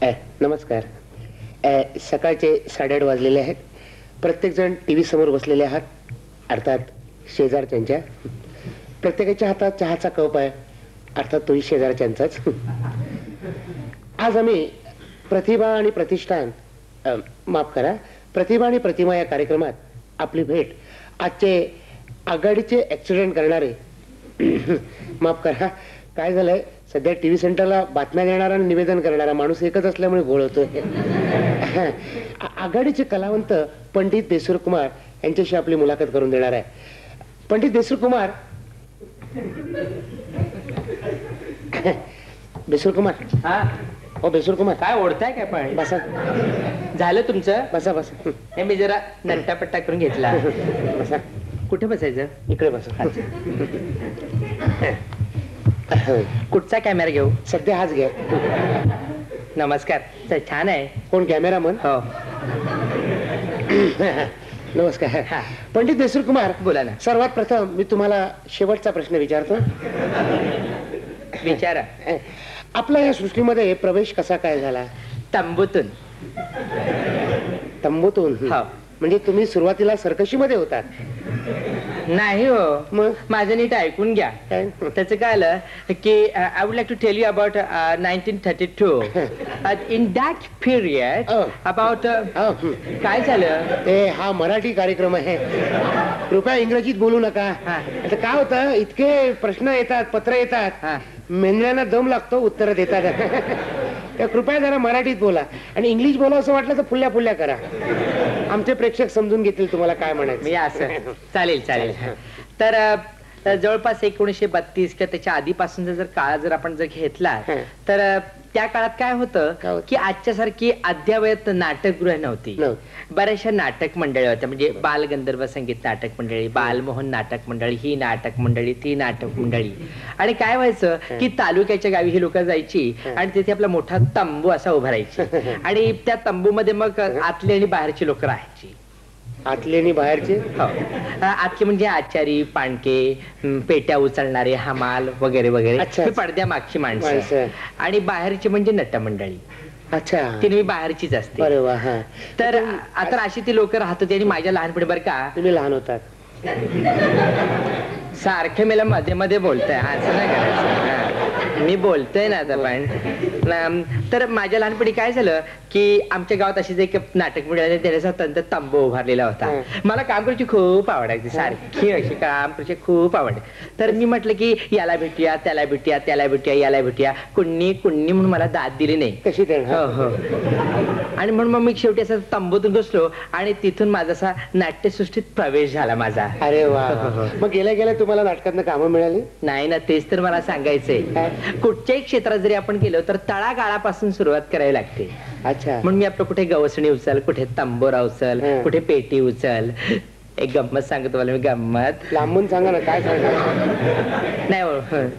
नमस्कार. सकाळचे 8:30 वाजलेले आहेत. प्रत्येक जण टीव्ही समोर बसलेले आहात, अर्थात शेजारच्यांच्या. प्रत्येकाच्या हातात चहाचा कप आहे, अर्थात तोही शेजारच्यांचाच. आज आम्ही प्रतिभा आणि प्रतिष्ठान, माफ करा, प्रतिभा आणि प्रतिमा या कार्यक्रमात आपली भेट आजचे आघाडीचे ऍक्सिडेंट करणारे, माफ करा, काय झालंय, सध्या टीव्ही सेंटरला बातम्या देणारा आणि निवेदन करणारा माणूस एकच असल्यामुळे घोळ होतोय. आघाडीचे कलावंत पंडित देसूर कुमार यांच्याशी आपली मुलाखत करून देणार आहे. पंडित देसूर कुमार. बेसूर कुमार. हा, हो बेसूर कुमार. काय ओढताय काय पण? बसा. झालं तुमचं? बसा बसा. हे मी जरा नट्टापट्टा करून घेतला. बसा. कुठे बसायचं? इकडे बसा. कुठचा कॅमेरा घेऊ? सध्या हाच घ्या. नमस्कार. छान आहे. कोण कॅमेरामन? हो. नमस्कार. हा. पंडित देसूर कुमार, बोला ना. सर्वात प्रथम मी तुम्हाला शेवटचा प्रश्न विचारतो. विचारा. आपला या सृष्टीमध्ये प्रवेश कसा काय झाला? तंबूतून. तंबूतून? हो. म्हणजे तुम्ही सुरुवातीला सरकशीमध्ये होतात? नाही हो, मग माझं नीट ऐकून घ्या. त्याचं काय आलं की I would like to tell you about 1932. In that period about काय झालं ते, हा मराठी कार्यक्रम आहे, कृपया इंग्रजीत बोलू नका. आता काय होतं, इतके प्रश्न येतात, पत्र येतात, मेंढ्यांना दम लागतो उत्तर देतात. त्या कृपया जरा मराठीत बोला, आणि इंग्लिश बोला असं वाटलं तर फुल्ल्या फुल्ल्या करा. आमचे प्रेक्षक समजून घेतील तुम्हाला काय म्हणायचं. मी असं चालेल चालेल. तर जवळपास 1932 किंवा त्याच्या आधीपासूनचा जर काळ जर आपण जर घेतला तर त्या काळात काय होतं की आजच्या सारखी अद्ययावत नाटकगृह नव्हती. बऱ्याचशा नाटक मंडळी होत्या, म्हणजे बाल गंधर्व संगीत नाटक मंडळी, बालमोहन नाटक मंडळी, ही नाटक मंडळी, ती नाटक मंडळी. आणि काय व्हायचं की तालुक्याच्या गावी ही लोक जायची आणि तिथे आपला मोठा तंबू असा उभा राहायची, आणि त्या तंबूमध्ये मग आतली आणि बाहेरची लोक राहायची. आतले आणि बाहेरचे? हो. आतले म्हणजे आचारी, पाणके, पेट्या उचलणारे, हमाल वगैरे वगैरे, पडद्या मागची माणसं. आणि बाहेरची म्हणजे नटमंडळी. अच्छा. ती मी बाहेरचीच असते. अरे वा. तर आता अशी ती लोक राहत होती. आणि माझ्या लहानपणी बरं का, तुम्ही लहान होतात सारखे मला मध्ये मध्ये बोलताय, असं नाही करायचं. मी बोलतोय ना आता. पण तर माझ्या लहानपणी काय झालं की आमच्या गावात अशीच एक नाटक मिळाले, त्याचा तंत तंबू उभारलेला होता. मला काम करायची खूप आवडायची, सारखी अशी काम करायची खूप आवड. तर मी म्हटलं की याला भेटूया, त्याला भेटूया, त्याला भेटूया, याला भेटूया. कुण्णी कुण्णी म्हणून मला दाद दिली नाही. कशी? हो हो. आणि म्हणून मग मी शेवटी असं तंबूतून घुसलो आणि तिथून माझा असा नाट्यसृष्टीत प्रवेश झाला माझा. अरे वा. मग गेल्या गेल्या तुम्हाला नाटकातनं कामं मिळाली? नाही ना, तेच तर मला सांगायचंय. कुठच्याही क्षेत्रात जरी आपण गेलो तर तळागाळापासून सुरुवात करावी लागते. अच्छा. म्हणून मी आपलं कुठे गवसणी उचल, कुठे तंबोरा उचल, कुठे पेटी उचल. एक गंमत सांगतो तुम्हाला मी. गंमत लांबून सांगा ना, काय सांगा.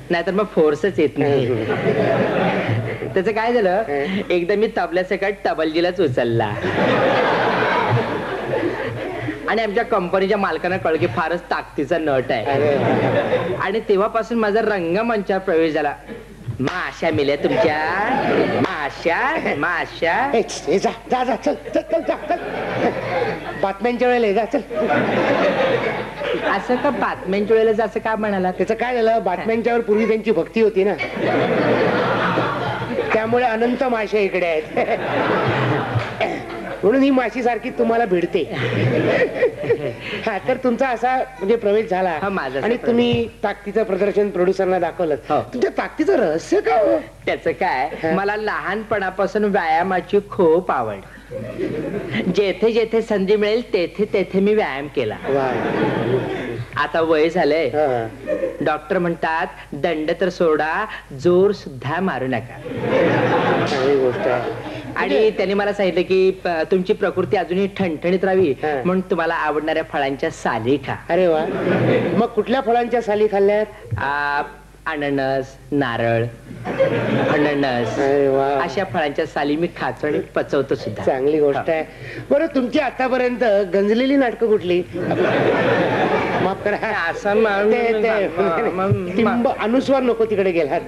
नाही तर मग फोर्सच येत नाही. त्याचं काय झालं, एकदा मी तबल्यासकट तबलजीलाच उचलला आणि आमच्या कंपनीच्या मालकांना कळलं की फारच ताकदीचा नट आहे. आणि तेव्हापासून माझा रंगमंचावर प्रवेश झाला. माशा मिल्या तुमच्या, माशा माशा. जा जा जा, चल चल चल चल. बातम्यांच्या वेळेला जा, चल. असं का बातम्यांच्या वेळेला असं का म्हणाला? त्याचं काय झालं, बातम्यांच्यावर पूर्वी त्यांची भक्ती होती ना, त्यामुळे अनंत माशा इकडे आहेत. म्हणून ही माशी सारखी तुम्हाला भिडते. तर तुमचा असा म्हणजे प्रवेश झाला आणि तुम्ही ताकदीचं प्रदर्शन प्रोड्युसरला दाखवलं. तुमच्या ताकदीचं रहस्य काय? त्याचं काय, मला लहानपणापासून व्यायामाची खूप आवड. जेथे जेथे संधी मिळेल तेथे तेथे मी व्यायाम केला. आता वय झालंय, डॉक्टर म्हणतात दंड तर सोडा, जोर सुद्धा मारू नका. चांगली गोष्ट आहे. आणि त्यांनी मला सांगितलं की तुमची प्रकृती अजूनही ठणठणीत राहावी म्हणून तुम्हाला आवडणाऱ्या फळांच्या साली खा. अरे वा. मग कुठल्या फळांच्या साली खाल्ल्यात? अननस, नारळ, अननस, अशा फळांच्या साली मी खातो आणि पचवतो सुद्धा. चांगली गोष्ट आहे. बरं, तुमची आतापर्यंत गंजलेली नाटकं कुठली? माफ असं अनुस्वार नको तिकडे गेलात.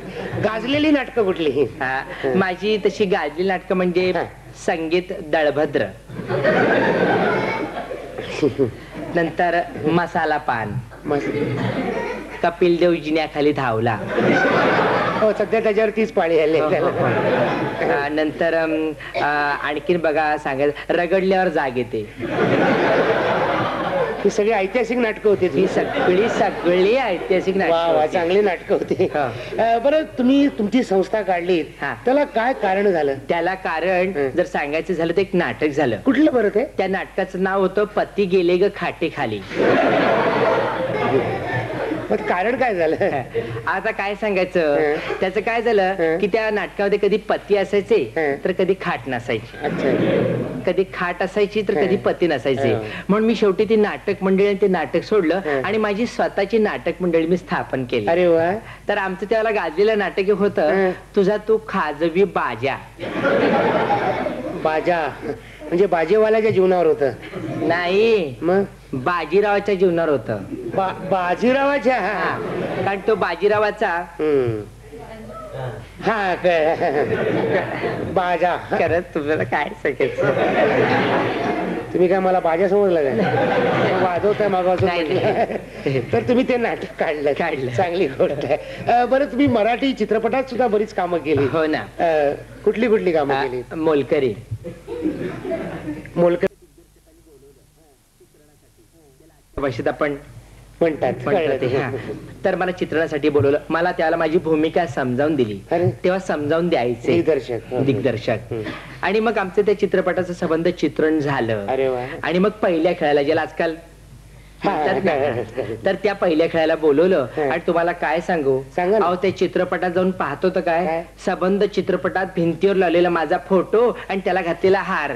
गाजलेली नाटकं कुठली? माझी तशी गाजलेली नाटकं म्हणजे संगीत दळभद्र, नंतर मसाला पान, कपिल देव जिन्याखाली धावला, हो सध्या त्याच्यावर तीच पाळी आली. नंतर आणखीन बघा सांगायचं रगडल्यावर जाग येते. ही सगळी ऐतिहासिक नाटकं होती. ही सगळी ऐतिहासिक नाटकं, चांगली नाटकं होती. बरं तुम्ही तुमची संस्था काढली त्याला काय कारण झालं? त्याला कारण जर सांगायचं झालं तर एक नाटक झालं. कुठलं बरं ते? त्या नाटकाचं नाव होतं पती गेले ग खाटे खाली. कारण काय झालं? आता काय सांगायचं, त्याचं काय झालं की त्या नाटकामध्ये कधी पती असायचे तर कधी खाट नसायची, कधी खाट असायची तर कधी पती नसायचे. म्हणून मी शेवटी ती नाटक मंडळी ते नाटक सोडलं आणि माझी स्वतःची नाटक मंडळी मी स्थापन केली. अरे वा. तर आमचं त्याला गाजलेलं नाटक होतं तुझा तू खाजवी बाजा. बाजा म्हणजे बाजीवाल्याच्या जीवनावर होतं? नाही, मग बाजीरावाच्या जीवनावर होतं. बाजीरावाच्या? कारण तो बाजीरावाचा बाजा. खरंच तुम्हाला काय सांगायचं, तुम्ही काय मला बाजा समजलं काय? वाजवताय मागासून. तर तुम्ही ते नाटक काढलं, चांगली गोष्ट आहे. बरं तुम्ही मराठी चित्रपटात सुद्धा बरीच कामं केली. हो ना. कुठली कुठली कामं केली? मोलकरी भाषेत आपण म्हणतात. तर मला चित्रणासाठी बोलवलं. मला त्याला माझी भूमिका समजावून दिली, तेव्हा समजावून द्यायचे दिग्दर्शक. आणि मग आमचं त्या चित्रपटाचं संबंध चित्रण झालं. आणि मग पहिल्या खेळायला ज्याला आजकाल तर त्या पहिल्या खेळायला बोलवलं. आणि तुम्हाला काय सांगू, अहो त्या चित्रपटात जाऊन पाहतो तर काय संबंध चित्रपटात भिंतीवर लावलेला माझा फोटो आणि त्याला घातलेला हार.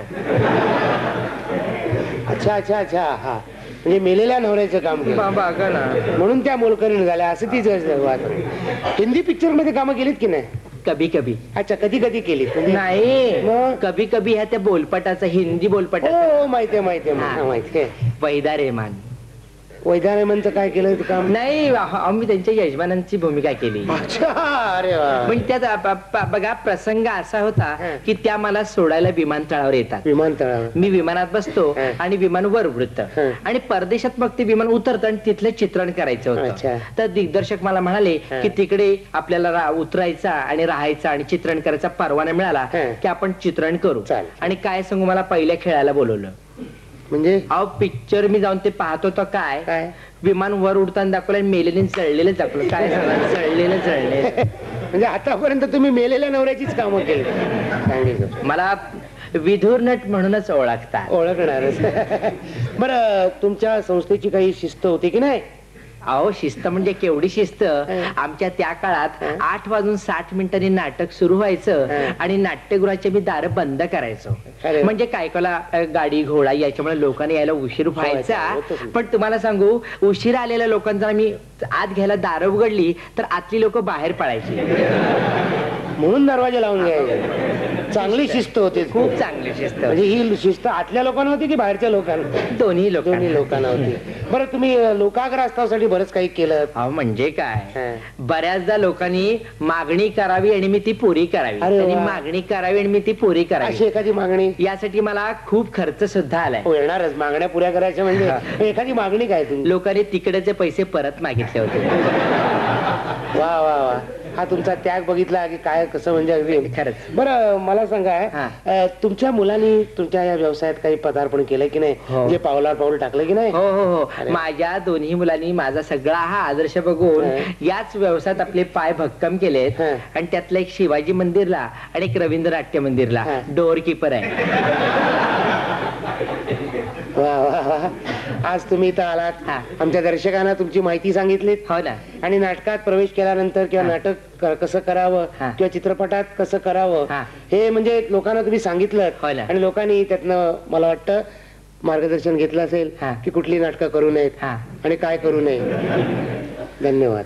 अच्छा अच्छा अच्छा. हा म्हणजे मेलेल्या नवऱ्याचं काम केलं म्हणून त्या मोलकरीण झाल्या असं तीच. हिंदी पिक्चर मध्ये कामं केलीत की नाही? कभी कभी. अच्छा, कधी कधी केली? नाही, कभी कभी ह्या त्या बोलपटाचा, हिंदी बोलपटाचा. माहितीये. वैदा रेहमान. वैदा रेहमानचं काय केलं काम? नाही, आम्ही त्यांच्या यजमानांची भूमिका केली. अरे वा. म्हणजे त्यात बघा प्रसंग असा होता की त्या मला सोडायला विमानतळावर येतात. विमानतळावर मी विमानात बसतो आणि विमान वर उडतं आणि परदेशात मग ते विमान उतरतं आणि तिथलं चित्रण करायचं होतं. तर दिग्दर्शक मला म्हणाले की तिकडे आपल्याला उतरायचा आणि राहायचा आणि चित्रण करायचा परवाना मिळाला की आपण चित्रण करू. आणि काय सांगू, मला पहिल्या खेळायला बोलवलं. म्हणजे अहो पिक्चर मी जाऊन ते पाहतो तर काय विमान वर उडताना दाखवलं, मेलेले जळलेलं दाखवलं. काय सांगा, जळले. म्हणजे आतापर्यंत तुम्ही मेलेल्या नवऱ्याचीच कामं केली. मला विधुर नट म्हणूनच ओळखणारच. बरं तुमच्या संस्थेची काही शिस्त होती की नाही? अहो शिस्त म्हणजे केवढी शिस्त. आमच्या त्या काळात 8:60 नाटक सुरू व्हायचं आणि नाट्यगृहाचे मी दार बंद करायचो. म्हणजे कायकाला गाडी घोडा याच्यामुळे लोकांनी यायला उशीर व्हायचा. पण तुम्हाला सांगू, उशीर आलेल्या लोकांचा मी आत घ्यायला दार उघडली तर आतली लोक बाहेर पळायची. म्हणून दरवाजा लावून घ्यायचे. चांगली शिस्त होती, खूप चांगली शिस्त. म्हणजे ही शिस्त आतल्या लोकांना होती की बाहेरच्या लोकांना? दोन्ही लोकांना होती. बरं तुम्ही लोकाग्रस्तासाठी बरंच काही केलं. म्हणजे काय, बऱ्याचदा लोकांनी मागणी करावी आणि मी ती पुरी करावी, त्यांनी मागणी करावी आणि मी ती पुरी करावी. अशी एखादी मागणी? यासाठी मला खूप खर्च सुद्धा आलाय. येणारच, मागण्या पुऱ्या करायच्या म्हणजे. एखादी मागणी काय तुम्ही? लोकांनी तिकडेचे पैसे परत मागितले होते. वा वा वा. हा तुमचा त्याग बघितला की काय कसं, म्हणजे अगदी खरंच. बरं मला सांगा, तुमच्या मुलांनी तुमच्या या व्यवसायात काही पदार्पण केलं की नाही? म्हणजे पावलावर पाऊल टाकलं की नाही? हो हो हो. माझ्या दोन्ही मुलांनी माझा सगळा हा आदर्श बघून याच व्यवसायात आपले पाय भक्कम केलेत. आणि त्यातलं एक शिवाजी मंदिरला आणि एक रवींद्र नाट्य मंदिरला डोअर किपर आहे. वा वा वा. आज तुम्ही इथं आलात, आमच्या दर्शकांना तुमची माहिती सांगितलीत. हो ना. आणि नाटकात प्रवेश केल्यानंतर किंवा नाटक कसं करावं किंवा चित्रपटात कसं करावं हे म्हणजे लोकांना तुम्ही सांगितलं. आणि लोकांनी त्यातनं मला वाटतं मार्गदर्शन घेतलं असेल की कुठली नाटकं करू नयेत आणि काय करू नये. धन्यवाद.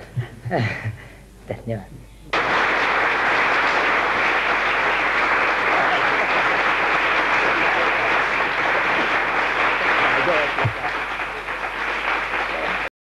धन्यवाद.